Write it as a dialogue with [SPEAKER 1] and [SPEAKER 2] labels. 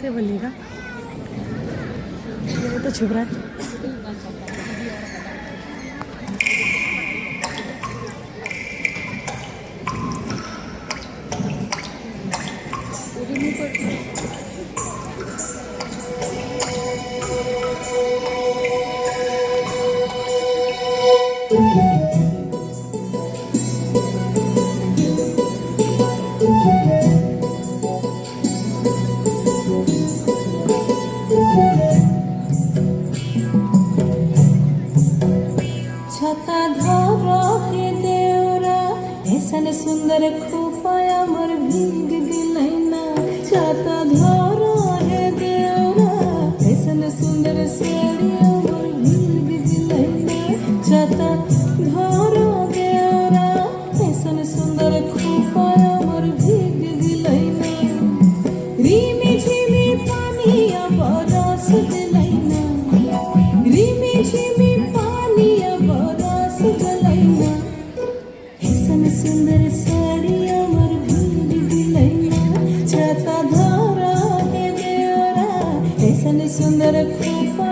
[SPEAKER 1] कैसे बोलिएगा, ये तो छुप रहा है।
[SPEAKER 2] छता धर हे देवरा ऐसन सुंदर खोपाया मोर भीग गिलैना। छता धर हे देवरा ऐसन सुंदर सेड़िया मोर भीग गिलैना। छता धर देवरा ऐसन सुंदर खोपाया मोर भीग गिलैना। रिमी झिमी पानिया बरस दिलैना। रिमी झिमी पानिया बरस दिलैना। ऐसन सुंदर साड़िया मोर भीग दिलैना। छता धर हे देवरा ऐसन सुंदर खोपा